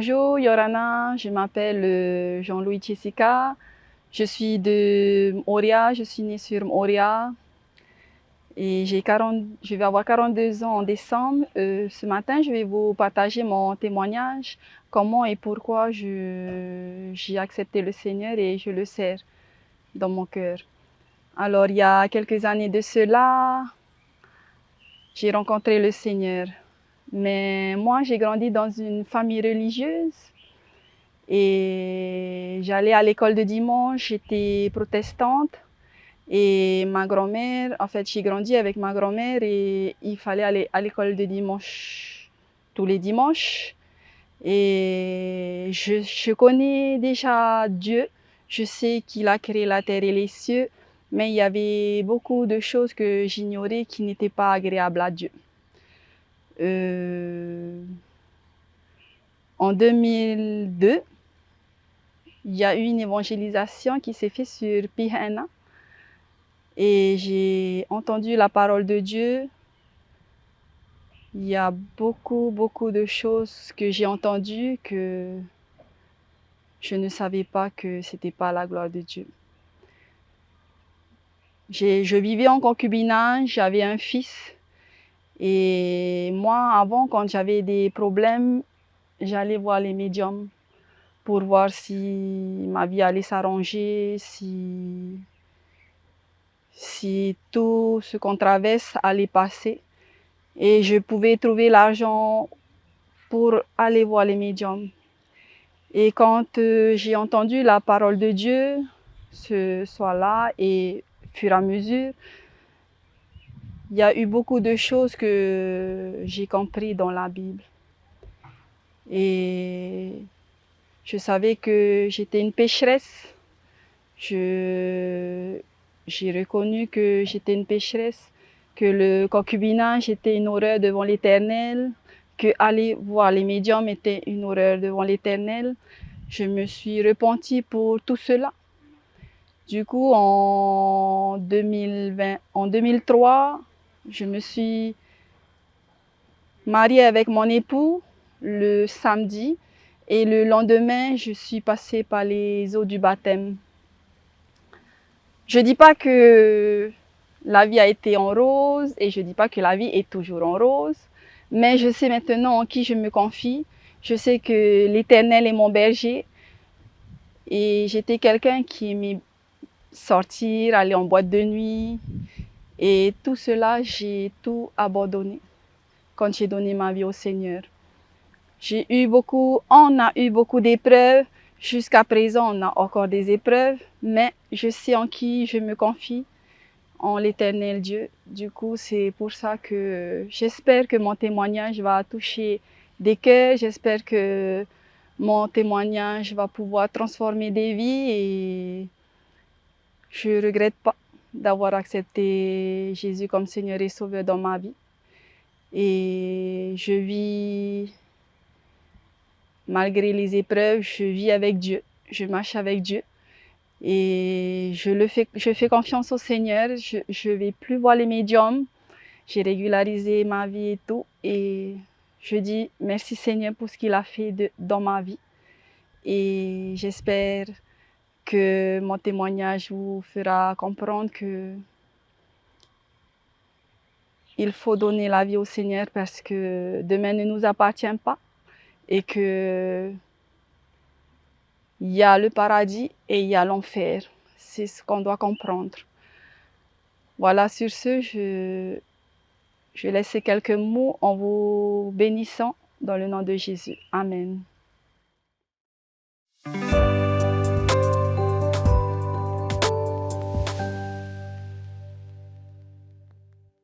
Bonjour Yorana, je m'appelle Jean-Louis Jessica. Je suis de Moria, je suis née sur Moria et je vais avoir 42 ans en décembre. Ce matin, je vais vous partager mon témoignage, comment et pourquoi j'ai accepté le Seigneur et je le sers dans mon cœur. Alors, il y a quelques années de cela, j'ai rencontré le Seigneur. Mais moi, j'ai grandi dans une famille religieuse et j'allais à l'école de dimanche, j'étais protestante et ma grand-mère, en fait, j'ai grandi avec ma grand-mère et il fallait aller à l'école de dimanche tous les dimanches. Et je connais déjà Dieu, je sais qu'il a créé la terre et les cieux, mais il y avait beaucoup de choses que j'ignorais qui n'étaient pas agréables à Dieu. En 2002, il y a eu une évangélisation qui s'est faite sur Pihena et j'ai entendu la parole de Dieu. Il y a beaucoup de choses que j'ai entendues que je ne savais pas que c'était pas la gloire de Dieu. Je vivais en concubinage, j'avais un fils et moi, avant, quand j'avais des problèmes, j'allais voir les médiums pour voir si ma vie allait s'arranger, si tout ce qu'on traverse allait passer. Et je pouvais trouver l'argent pour aller voir les médiums. Et quand j'ai entendu la parole de Dieu ce soir-là, et au fur et à mesure, il y a eu beaucoup de choses que j'ai compris dans la Bible. Et je savais que j'étais une pécheresse. J'ai reconnu que j'étais une pécheresse, que le concubinage était une horreur devant l'Éternel, que aller voir les médiums était une horreur devant l'Éternel. Je me suis repentie pour tout cela. Du coup, en 2003, je me suis mariée avec mon époux le samedi et le lendemain, je suis passée par les eaux du baptême. Je dis pas que la vie a été en rose et je dis pas que la vie est toujours en rose, mais je sais maintenant en qui je me confie. Je sais que l'Éternel est mon berger et j'étais quelqu'un qui aimait sortir, aller en boîte de nuit et tout cela, j'ai tout abandonné quand j'ai donné ma vie au Seigneur. On a eu beaucoup d'épreuves. Jusqu'à présent, on a encore des épreuves, mais je sais en qui je me confie, en l'Éternel Dieu. Du coup, c'est pour ça que j'espère que mon témoignage va toucher des cœurs. J'espère que mon témoignage va pouvoir transformer des vies et je ne regrette pas d'avoir accepté Jésus comme Seigneur et Sauveur dans ma vie. Et je vis, malgré les épreuves, je vis avec Dieu. Je marche avec Dieu. Et je fais confiance au Seigneur. Je ne vais plus voir les médiums. J'ai régularisé ma vie et tout. Et je dis merci Seigneur pour ce qu'il a fait dans ma vie. Et j'espère que mon témoignage vous fera comprendre que il faut donner la vie au Seigneur parce que demain ne nous appartient pas et que il y a le paradis et il y a l'enfer. C'est ce qu'on doit comprendre. Voilà, sur ce, je laisse quelques mots en vous bénissant dans le nom de Jésus. Amen.